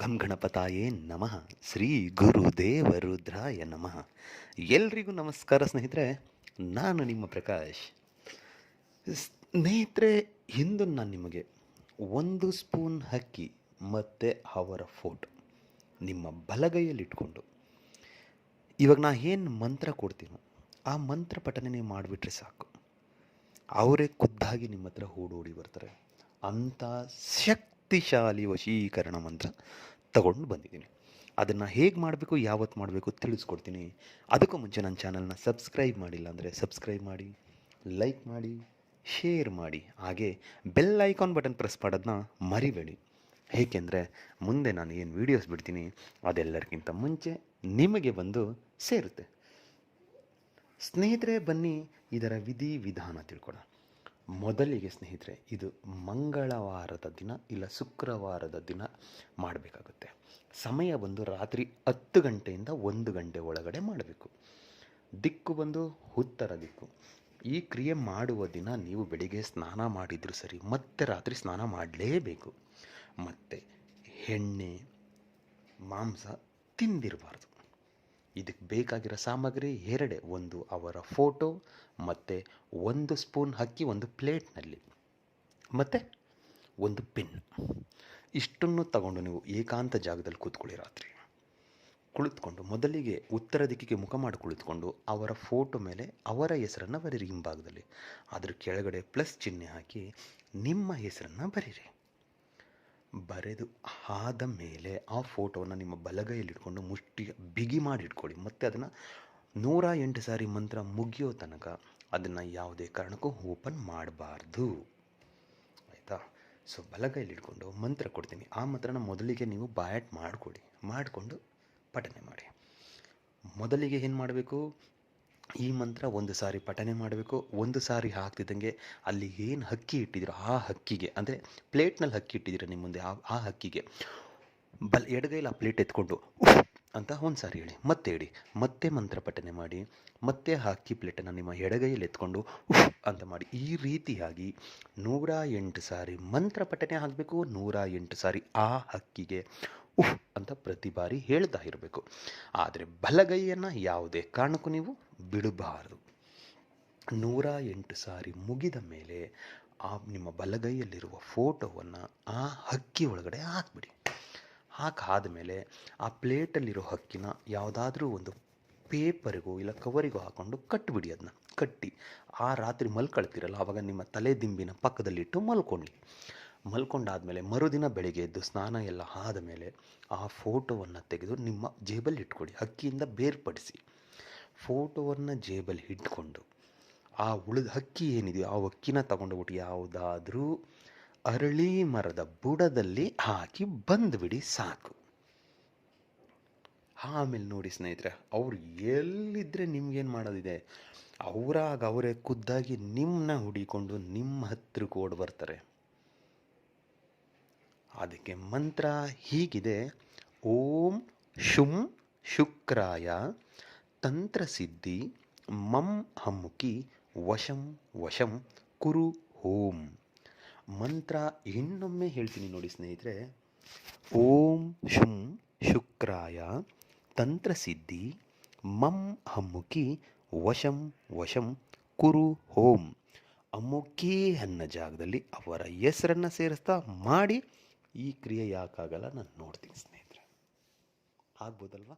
ಗಂ ಗಣಪತಾಯೇ ನಮಃ. ಶ್ರೀ ಗುರುದೇವ ರುದ್ರಾಯ ನಮಃ. ಎಲ್ರಿಗೂ ನಮಸ್ಕಾರ ಸ್ನೇಹಿತರೆ. ನಾನು ನಿಮ್ಮ ಪ್ರಕಾಶ್. ಸ್ನೇಹಿತರೆ, ಇಂದು ನಾನು ನಿಮಗೆ 1 ಸ್ಪೂನ್ ಅಕ್ಕಿ ಮತ್ತು ಅವರ ಫೋಟೋ ನಿಮ್ಮ ಬಲಗೈಯಲ್ಲಿಟ್ಕೊಂಡು ಇವಾಗ ನಾ ಏನು ಮಂತ್ರ ಕೊಡ್ತೀನೋ ಆ ಮಂತ್ರ ಪಠನೆ ಮಾಡಿಬಿಟ್ರೆ ಸಾಕು, ಅವರೇ ಖುದ್ದಾಗಿ ನಿಮ್ಮ ಹತ್ರ ಓಡೋಡಿ ಬರ್ತಾರೆ. ಅಂಥ ಶಕ್ತಿಶಾಲಿ ವಶೀಕರಣ ಮಂತ್ರ ತಗೊಂಡು ಬಂದಿದ್ದೀನಿ. ಅದನ್ನು ಹೇಗೆ ಮಾಡಬೇಕು, ಯಾವತ್ತು ಮಾಡಬೇಕು ತಿಳಿಸ್ಕೊಡ್ತೀನಿ. ಅದಕ್ಕೂ ಮುಂಚೆ ನನ್ನ ಚಾನಲ್ನ ಸಬ್ಸ್ಕ್ರೈಬ್ ಮಾಡಿಲ್ಲ ಅಂದರೆ ಸಬ್ಸ್ಕ್ರೈಬ್ ಮಾಡಿ, ಲೈಕ್ ಮಾಡಿ, ಶೇರ್ ಮಾಡಿ, ಹಾಗೆ ಬೆಲ್ ಐಕಾನ್ ಬಟನ್ ಪ್ರೆಸ್ ಮಾಡೋದನ್ನ ಮರಿಬೇಡಿ. ಏಕೆಂದರೆ ಮುಂದೆ ನಾನು ಏನು ವೀಡಿಯೋಸ್ ಬಿಡ್ತೀನಿ ಅದೆಲ್ಲರಿಗಿಂತ ಮುಂಚೆ ನಿಮಗೆ ಬಂದು ಸೇರುತ್ತೆ. ಸ್ನೇಹಿತರೆ, ಬನ್ನಿ ಇದರ ವಿಧಿ ವಿಧಾನ ತಿಳ್ಕೊಳ್ಳೋಣ. ಮೊದಲಿಗೆ ಸ್ನೇಹಿತರೆ, ಇದು ಮಂಗಳವಾರದ ದಿನ ಇಲ್ಲ ಶುಕ್ರವಾರದ ದಿನ ಮಾಡಬೇಕಾಗುತ್ತೆ. ಸಮಯ ಬಂದು ರಾತ್ರಿ 10 ಗಂಟೆಯಿಂದ 1 ಗಂಟೆ ಒಳಗಡೆ ಮಾಡಬೇಕು. ದಿಕ್ಕು ಬಂದು ಉತ್ತರ ದಿಕ್ಕು. ಈ ಕ್ರಿಯೆ ಮಾಡುವ ದಿನ ನೀವು ಬೆಳಿಗ್ಗೆ ಸ್ನಾನ ಮಾಡಿದರೂ ಸರಿ, ಮತ್ತೆ ರಾತ್ರಿ ಸ್ನಾನ ಮಾಡಲೇಬೇಕು. ಮತ್ತು ಎಣ್ಣೆ ಮಾಂಸ ತಿಂದಿರಬಾರ್ದು. ಇದಕ್ಕೆ ಬೇಕಾಗಿರೋ ಸಾಮಗ್ರಿ ಎರಡೇ: ಒಂದು ಅವರ ಫೋಟೋ ಮತ್ತು 1 ಸ್ಪೂನ್ ಅಕ್ಕಿ ಒಂದು ಪ್ಲೇಟ್ನಲ್ಲಿ, ಮತ್ತು ಒಂದು ಪೆನ್. ಇಷ್ಟನ್ನು ತಗೊಂಡು ನೀವು ಏಕಾಂತ ಜಾಗದಲ್ಲಿ ಕೂತ್ಕೊಳ್ಳಿ. ರಾತ್ರಿ ಕುಳಿತುಕೊಂಡು ಮೊದಲಿಗೆ ಉತ್ತರ ದಿಕ್ಕಿಗೆ ಮುಖ ಮಾಡಿ ಕುಳಿತುಕೊಂಡು ಅವರ ಫೋಟೋ ಮೇಲೆ ಅವರ ಹೆಸರನ್ನು ಬರೀರಿ. ಹಿಂಭಾಗದಲ್ಲಿ ಅದ್ರ ಕೆಳಗಡೆ ಪ್ಲಸ್ ಚಿಹ್ನೆ ಹಾಕಿ ನಿಮ್ಮ ಹೆಸರನ್ನು ಬರೀರಿ. ಬರೆದು ಆದ ಮೇಲೆ ಆ ಫೋಟೋವನ್ನು ನಿಮ್ಮ ಬಲಗೈಯಲ್ಲಿಟ್ಕೊಂಡು ಮುಷ್ಟಿ ಬಿಗಿ ಮಾಡಿ ಇಟ್ಕೊಳ್ಳಿ. ಮತ್ತು ಅದನ್ನು 108 ಸಾರಿ ಮಂತ್ರ ಮುಗಿಯೋ ತನಕ ಅದನ್ನು ಯಾವುದೇ ಕಾರಣಕ್ಕೂ ಓಪನ್ ಮಾಡಬಾರ್ದು, ಆಯಿತಾ? ಸೊ ಬಲಗೈಯಲ್ಲಿಟ್ಕೊಂಡು ಮಂತ್ರ ಕೊಡ್ತೀನಿ. ಆ ಮಂತ್ರನ ಮೊದಲಿಗೆ ನೀವು ಬಾಯಾಟ್ ಮಾಡಿಕೊಂಡು ಪಠನೆ ಮಾಡಿ. ಮೊದಲಿಗೆ ಏನು ಮಾಡಬೇಕು, ಈ ಮಂತ್ರ 1 ಸಾರಿ ಪಠನೆ ಮಾಡಬೇಕು. 1 ಸಾರಿ ಹಾಕ್ತಿದ್ದಂಗೆ ಅಲ್ಲಿ ಏನು ಅಕ್ಕಿ ಇಟ್ಟಿದ್ದೀರೋ ಆ ಅಕ್ಕಿಗೆ, ಅಂದರೆ ಪ್ಲೇಟ್ನಲ್ಲಿ ಅಕ್ಕಿ ಇಟ್ಟಿದ್ದೀರ ನಿಮ್ಮ ಮುಂದೆ, ಆ ಅಕ್ಕಿಗೆ ಎಡಗೈಲಿ ಆ ಪ್ಲೇಟ್ ಎತ್ಕೊಂಡು ಉಫ್ ಅಂತ 1 ಸಾರಿ ಹೇಳಿ. ಮತ್ತೆ ಹೇಳಿ, ಮತ್ತೆ ಮಂತ್ರ ಪಠನೆ ಮಾಡಿ. ಮತ್ತೆ ಆ ಅಕ್ಕಿ ಪ್ಲೇಟನ್ನು ನಿಮ್ಮ ಎಡಗೈಯಲ್ಲಿ ಎತ್ಕೊಂಡು ಉಫ್ ಅಂತ ಮಾಡಿ. ಈ ರೀತಿಯಾಗಿ 108 ಸಾರಿ ಮಂತ್ರ ಪಠನೆ ಆಗಬೇಕು. 108 ಸಾರಿ ಆ ಅಕ್ಕಿಗೆ ಉಫ್ ಅಂತ ಪ್ರತಿ ಬಾರಿ ಹೇಳ್ತಾ ಇರಬೇಕು. ಆದರೆ ಬಲಗೈಯನ್ನು ಯಾವುದೇ ಕಾರಣಕ್ಕೂ ನೀವು ಬಿಡಬಾರದು. 108 ಸಾರಿ ಮುಗಿದ ಮೇಲೆ ನಿಮ್ಮ ಬಲಗೈಯಲ್ಲಿರುವ ಫೋಟೋವನ್ನು ಆ ಅಕ್ಕಿ ಒಳಗಡೆ ಹಾಕಿಬಿಡಿ. ಹಾಕಾದಮೇಲೆ ಆ ಪ್ಲೇಟಲ್ಲಿರೋ ಅಕ್ಕಿನ ಯಾವುದಾದ್ರೂ ಒಂದು ಪೇಪರಿಗೋ ಇಲ್ಲ ಕವರಿಗೋ ಹಾಕ್ಕೊಂಡು ಕಟ್ಟಿಬಿಡಿ. ಅದನ್ನ ಕಟ್ಟಿ ಆ ರಾತ್ರಿ ಮಲ್ಕೊಳ್ತೀರಲ್ಲ, ಆವಾಗ ನಿಮ್ಮ ತಲೆ ದಿಂಬಿನ ಪಕ್ಕದಲ್ಲಿಟ್ಟು ಮಲ್ಕೊಂಡಾದಮೇಲೆ ಮರುದಿನ ಬೆಳಿಗ್ಗೆ ಎದ್ದು ಸ್ನಾನ ಎಲ್ಲ ಆದಮೇಲೆ ಆ ಫೋಟೋವನ್ನು ತೆಗೆದು ನಿಮ್ಮ ಜೇಬಲ್ಲಿ ಇಟ್ಕೊಳ್ಳಿ. ಅಕ್ಕಿಯಿಂದ ಬೇರ್ಪಡಿಸಿ ಫೋಟೋವನ್ನು ಜೇಬಲ್ಲಿ ಇಟ್ಕೊಂಡು ಆ ಉಳಿದ ಅಕ್ಕಿ ಏನಿದೆಯೋ ಆ ಅಕ್ಕಿನ ತಗೊಂಡೋಗ್ಬಿಟ್ಟು ಯಾವುದಾದ್ರೂ ಅರಳಿ ಮರದ ಬುಡದಲ್ಲಿ ಹಾಕಿ ಬಂದುಬಿಡಿ, ಸಾಕು. ಆಮೇಲೆ ನೋಡಿ ಸ್ನೇಹಿತರೆ, ಅವ್ರು ಎಲ್ಲಿದ್ದರೆ ನಿಮ್ಗೇನು ಮಾಡೋದಿದೆ, ಅವರೇ ಖುದ್ದಾಗಿ ನಿಮ್ಮನ್ನ ಹುಡಿಕೊಂಡು ನಿಮ್ಮ ಹತ್ರಕ್ಕೆ ಓಡಿ ಬರ್ತಾರೆ. ಅದಕ್ಕೆ ಮಂತ್ರ ಹೀಗಿದೆ: ಓಂ ಶುಂ ಶುಕ್ರಾಯ ತಂತ್ರಸಿದ್ಧಿ ಮಂ ಹಮ್ಮುಕಿ ವಶಂ ವಶಂ ಕುರು ಓಂ. ಮಂತ್ರ ಇನ್ನೊಮ್ಮೆ ಹೇಳ್ತೀನಿ ನೋಡಿ ಸ್ನೇಹಿತರೆ. ಓಂ ಶುಂ ಶುಕ್ರಾಯ ತಂತ್ರಸಿದ್ಧಿ ಮಂ ಹಮ್ಮುಕಿ ವಶಂ ವಶಂ ಕುರು ಓಂ. ಅಮ್ಮುಕಿ ಅನ್ನೋ ಜಾಗದಲ್ಲಿ ಅವರ ಹೆಸರನ್ನು ಸೇರಿಸ್ತಾ ಮಾಡಿ. ಈ ಕ್ರಿಯೆ ಯಾಕಾಗಲ್ಲ ನಾನು ನೋಡ್ತೀನಿ ಸ್ನೇಹಿತರೆ, ಆಗ್ಬೋದಲ್ವಾ?